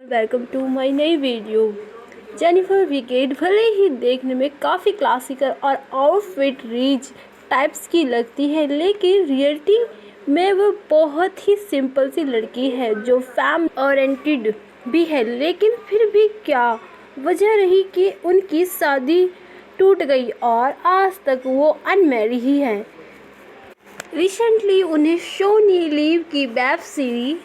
Welcome to my नई video. Jennifer wicket भले ही देखने में काफ़ी क्लासिकल और आउटफिट रिच टाइप्स की लगती है, लेकिन रियलिटी में वो बहुत ही सिंपल सी लड़की है जो फैमिली ओरिएंटेड भी है। लेकिन फिर भी क्या वजह रही कि उनकी शादी टूट गई और आज तक वो अनमैरिड ही है। रिसेंटली उन्हें सोनी लीव की वेब सीरीज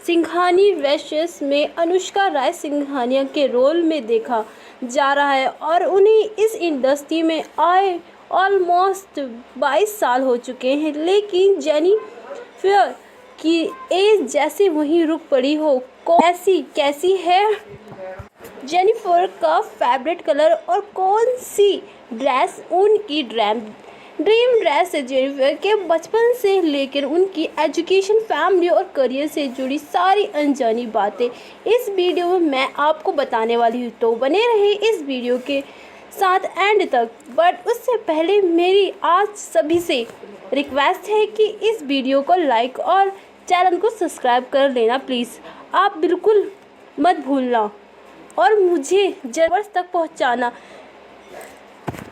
सिंघानी वैश्यस में अनुष्का राय सिंघानिया के रोल में देखा जा रहा है और उन्हें इस इंडस्ट्री में आए ऑलमोस्ट 22 साल हो चुके हैं। लेकिन जेनिफर की एज जैसे वहीं रुक पड़ी हो। ऐसी कैसी है जेनिफर का फेवरेट कलर और कौन सी ड्रेस उनकी ड्रीम ड्रेस है। जेनिफर के बचपन से लेकर उनकी एजुकेशन, फैमिली और करियर से जुड़ी सारी अनजानी बातें इस वीडियो में मैं आपको बताने वाली हूँ, तो बने रहे इस वीडियो के साथ एंड तक। बट उससे पहले मेरी आज सभी से रिक्वेस्ट है कि इस वीडियो को लाइक और चैनल को सब्सक्राइब कर लेना प्लीज़, आप बिल्कुल मत भूलना और मुझे जनवरी तक पहुँचाना।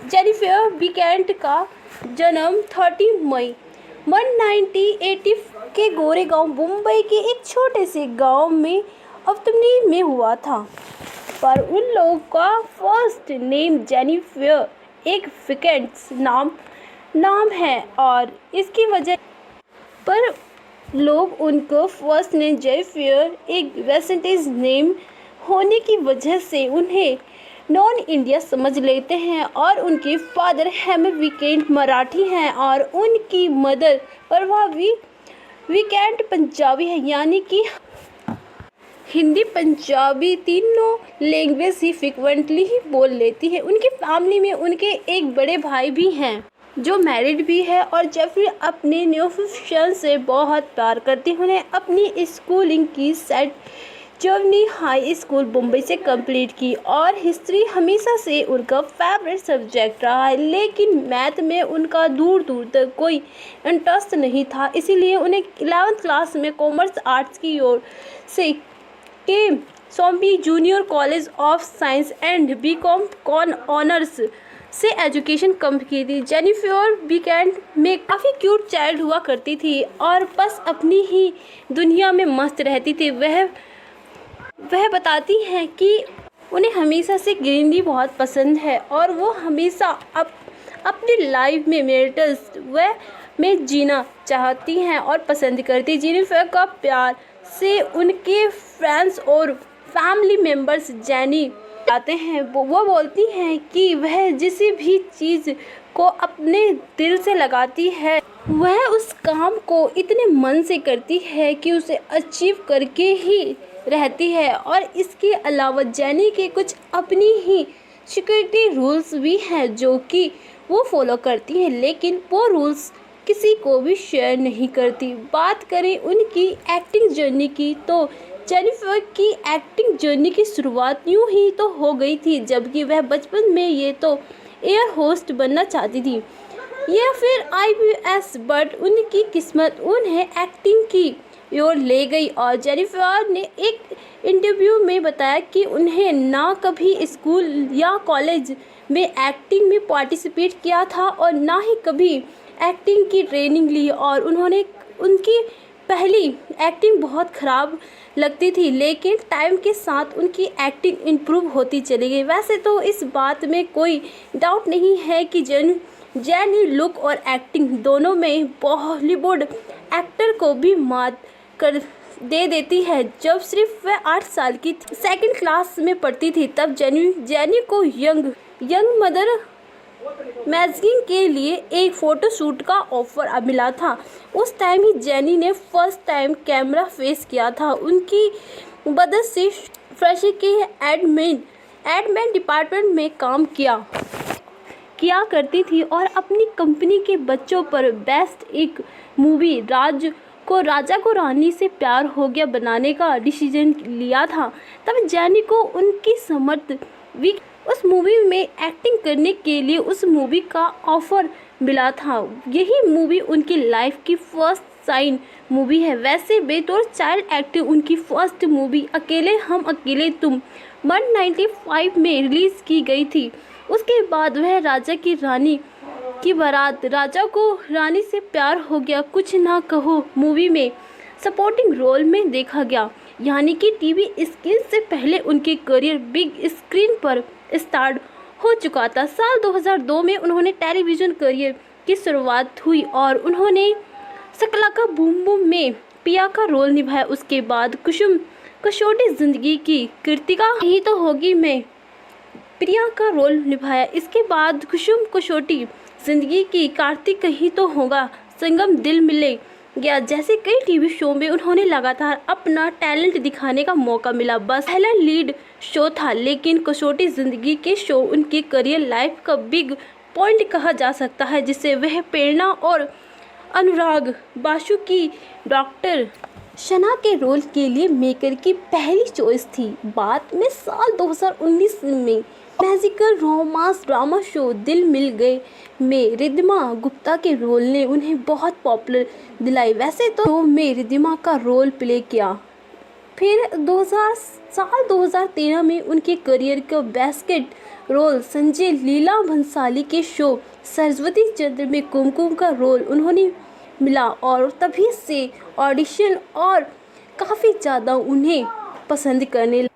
जेनिफर विकेट का जन्म 30 मई 1980 के गोरेगांव, मुंबई के एक छोटे से गांव में अवतमनी में हुआ था। पर उन लोगों का फर्स्ट नेम जेनिफर एक विकेट्स नाम है और इसकी वजह पर लोग उनको फर्स्ट नेम जेनिफर एक वेस्टेज नेम होने की वजह से उन्हें नॉन इंडिया समझ लेते हैं। और उनके फादर हेमर विकेट मराठी हैं और उनकी मदर प्रभावी विकेट पंजाबी है, यानी कि हिंदी पंजाबी तीनों लैंग्वेज ही फ्रिक्वेंटली ही बोल लेती है। उनकी फैमिली में उनके एक बड़े भाई भी हैं जो मैरिड भी है और जेनिफर अपने न्यूफिशन से बहुत प्यार करती है। उन्हें अपनी स्कूलिंग की set journey high school Mumbai से कंप्लीट की और हिस्ट्री हमेशा से उनका फेवरेट सब्जेक्ट रहा है। लेकिन मैथ में उनका दूर दूर तक कोई इंटरेस्ट नहीं था, इसीलिए उन्हें 11th क्लास में कॉमर्स आर्ट्स की ओर से के सॉम्बी junior college of science and B Com कॉन ऑनर्स से एजुकेशन कंप्लीट की थी। जेनिफर विकेट में काफ़ी क्यूट चाइल्ड हुआ करती थी और बस अपनी ही दुनिया में मस्त रहती थी। वह बताती हैं कि उन्हें हमेशा से ग्रीनरी बहुत पसंद है और वो हमेशा अपनी लाइफ में मेरिटस में जीना चाहती हैं और पसंद करती। जेनिफर का प्यार से उनके फ्रेंड्स और फैमिली मेम्बर्स जेनी आते हैं। वो बोलती हैं कि वह जिस भी चीज़ को अपने दिल से लगाती है वह उस काम को इतने मन से करती है कि उसे अचीव करके ही रहती है। और इसके अलावा जेनी के कुछ अपनी ही सिक्योरिटी रूल्स भी हैं जो कि वो फॉलो करती है, लेकिन वो रूल्स किसी को भी शेयर नहीं करती। बात करें उनकी एक्टिंग जर्नी की तो जेनिफर की एक्टिंग जर्नी की शुरुआत यूँ ही तो हो गई थी जबकि वह बचपन में ये तो एयर होस्ट बनना चाहती थी या फिर IPS, बट उनकी किस्मत उन्हें एक्टिंग की ओर ले गई। और जेनिफर ने एक इंटरव्यू में बताया कि उन्हें ना कभी स्कूल या कॉलेज में एक्टिंग में पार्टिसिपेट किया था और ना ही कभी एक्टिंग की ट्रेनिंग ली और उनकी पहली एक्टिंग बहुत ख़राब लगती थी, लेकिन टाइम के साथ उनकी एक्टिंग इम्प्रूव होती चली गई। वैसे तो इस बात में कोई डाउट नहीं है कि जेनी लुक और एक्टिंग दोनों में बॉलीवुड एक्टर को भी मात कर दे देती है। जब सिर्फ वह 8 साल की सेकंड क्लास में पढ़ती थी तब जेनी को यंग मदर मैगजीन के लिए एक फ़ोटोशूट का ऑफ़र मिला था। उस टाइम ही जेनी ने फर्स्ट टाइम कैमरा फेस किया था। उनकी मदद से फ्रेश के एडमिन डिपार्टमेंट में काम किया करती थी और अपनी कंपनी के बच्चों पर बेस्ट एक मूवी राजा को रानी से प्यार हो गया बनाने का डिसीजन लिया था। तब जेनी को उनकी समर्थ उस मूवी में एक्टिंग करने के लिए उस मूवी का ऑफ़र मिला था। यही मूवी उनकी लाइफ की फर्स्ट साइन मूवी है। वैसे बेतौर चाइल्ड एक्टर उनकी फर्स्ट मूवी अकेले हम अकेले तुम 1995 में रिलीज़ की गई थी। उसके बाद वह राजा की रानी की बारात, राजा को रानी से प्यार हो गया, कुछ ना कहो मूवी में सपोर्टिंग रोल में देखा गया। यानी कि टीवी स्क्रीन से पहले उनके करियर बिग स्क्रीन पर स्टार्ट हो चुका था। साल 2002 में उन्होंने टेलीविज़न करियर की शुरुआत हुई और उन्होंने शकलाका बूम बूम में पिया का रोल निभाया। उसके बाद कुसुम कसौटी जिंदगी की कृतिका ही तो होगी में प्रिया का रोल निभाया। इसके बाद कुसुम कसौटी जिंदगी की कार्तिक ही तो होगा संगम दिल मिले गया जैसे कई टीवी शो में उन्होंने लगातार अपना टैलेंट दिखाने का मौका मिला। बस पहला लीड शो था, लेकिन कसौटी जिंदगी के शो उनके करियर लाइफ का बिग पॉइंट कहा जा सकता है, जिसे वह प्रेरणा और अनुराग बासु की डॉक्टर शना के रोल के लिए मेकर की पहली चॉइस थी। बाद में साल 2019 में मैजिकल रोमांस ड्रामा शो दिल मिल गए में रिद्धिमा गुप्ता के रोल ने उन्हें बहुत पॉपुलर दिलाई। वैसे तो में रिद्धिमा का रोल प्ले किया। फिर 2013 में उनके करियर का बेस्केट रोल संजय लीला भंसाली के शो सरस्वती चंद्र में कुमकुम का रोल उन्होंने मिला और तभी से ऑडिशन और काफ़ी ज़्यादा उन्हें पसंद करने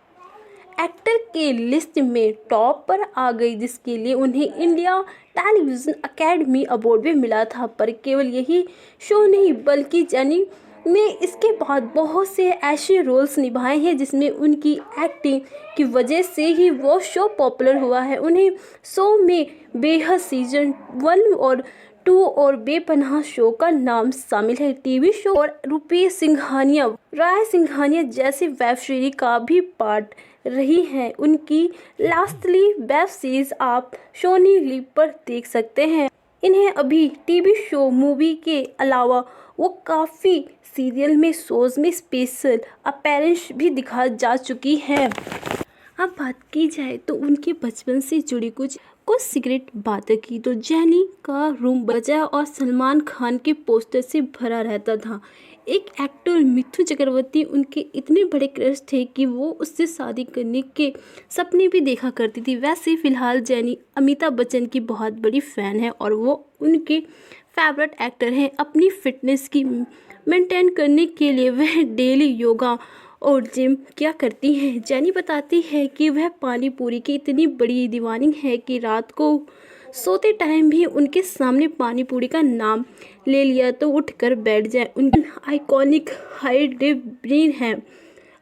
एक्टर के लिस्ट में टॉप पर आ गई, जिसके लिए उन्हें इंडिया टेलीविज़न अकेडमी अवार्ड भी मिला था। पर केवल यही शो नहीं बल्कि जेनी ने इसके बाद बहुत से ऐसे रोल्स निभाए हैं जिसमें उनकी एक्टिंग की वजह से ही वो शो पॉपुलर हुआ है। उन्हें शो में बेहद सीजन 1 और 2 और बेपनाह शो का नाम शामिल है। टीवी शो और रूपी सिंघानिया राय सिंघानिया जैसी वेब सीरीज का भी पार्ट रही हैं। उनकी लास्टली वेब सीरीज आप सोनी लिव पर देख सकते हैं। इन्हें अभी टीवी शो मूवी के अलावा वो काफ़ी सीरियल में शोज में स्पेशल अपीयरेंस भी दिखा जा चुकी हैं। अब बात की जाए तो उनके बचपन से जुड़ी कुछ सीक्रेट बातें की तो जेनी का रूम बजा और सलमान खान के पोस्टर से भरा रहता था। एक एक्टर मिथुन चक्रवर्ती उनके इतने बड़े क्रश थे कि वो उससे शादी करने के सपने भी देखा करती थी। वैसे फिलहाल जेनी अमिताभ बच्चन की बहुत बड़ी फ़ैन है और वो उनके फेवरेट एक्टर हैं। अपनी फिटनेस की मेंटेन करने के लिए वह डेली योगा और जिम क्या करती हैं। जेनी बताती है कि वह पानी पूरी की इतनी बड़ी दीवानी है कि रात को सोते टाइम भी उनके सामने पानी पूरी का नाम ले लिया तो उठकर बैठ जाए। उनकी आइकॉनिक हाइट ब्रेन है।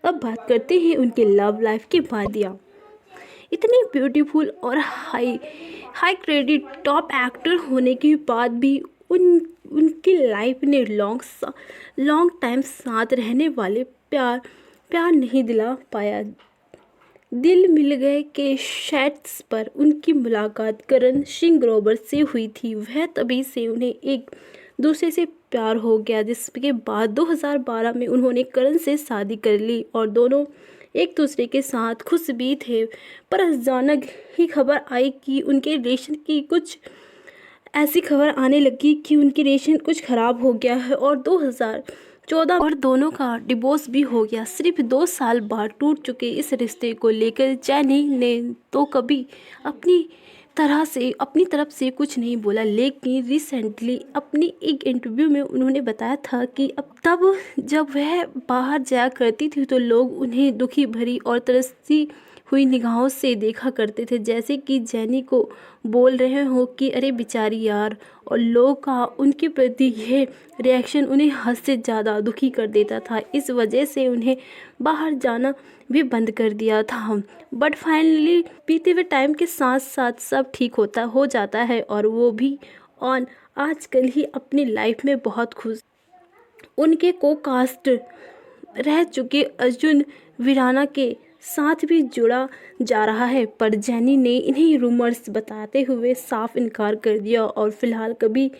अब बात करते हैं उनके लव लाइफ के बाद। इतनी ब्यूटीफुल और हाई क्रेडिट टॉप एक्टर होने के बाद भी उनकी लाइफ ने लॉन्ग टाइम साथ रहने वाले प्यार नहीं दिला पाया। दिल मिल गए के सेट्स पर उनकी मुलाकात करण सिंह ग्रोवर से हुई थी। वह तभी से उन्हें एक दूसरे से प्यार हो गया, जिसके बाद 2012 में उन्होंने करण से शादी कर ली और दोनों एक दूसरे के साथ खुश भी थे। पर अचानक ही खबर आई कि उनके रिलेशन की कुछ ऐसी खबर आने लगी कि उनकी रिलेशन कुछ ख़राब हो गया है और 2014 और दोनों का डिवोर्स भी हो गया। सिर्फ 2 साल बाद टूट चुके इस रिश्ते को लेकर जेनी ने तो कभी अपनी तरफ से कुछ नहीं बोला, लेकिन रिसेंटली अपनी एक इंटरव्यू में उन्होंने बताया था कि अब तब जब वह बाहर जाया करती थी तो लोग उन्हें दुखी भरी और तरसती हुई निगाहों से देखा करते थे, जैसे कि जेनी को बोल रहे हो कि अरे बेचारी यार। और लोगों का उनके प्रति यह रिएक्शन उन्हें हद से ज़्यादा दुखी कर देता था। इस वजह से उन्हें बाहर जाना भी बंद कर दिया था। बट फाइनली बीते हुए टाइम के साथ साथ सब ठीक हो जाता है और वो भी आजकल ही अपनी लाइफ में बहुत खुश। उनके को कास्ट रह चुके अर्जुन वीराना के साथ भी जुड़ा जा रहा है, पर जेनी ने इन्हीं रूमर्स बताते हुए साफ इनकार कर दिया और फिलहाल कभी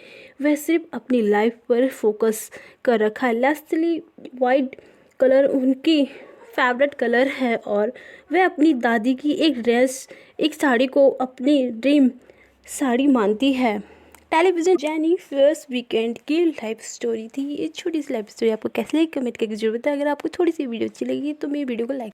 वह सिर्फ अपनी लाइफ पर फोकस कर रखा है। लास्टली वाइट कलर उनकी फेवरेट कलर है और वह अपनी दादी की एक साड़ी को अपनी ड्रीम साड़ी मानती है। टेलीविज़न जैनी फर्स्ट वीकेंड की लाइफ स्टोरी थी। ये छोटी सी लाइफ स्टोरी आपको कैसे लगी कमेंट करके जरूर बताएं। अगर आपको थोड़ी सी वीडियो अच्छी लगी तो मेरी वीडियो को लाइक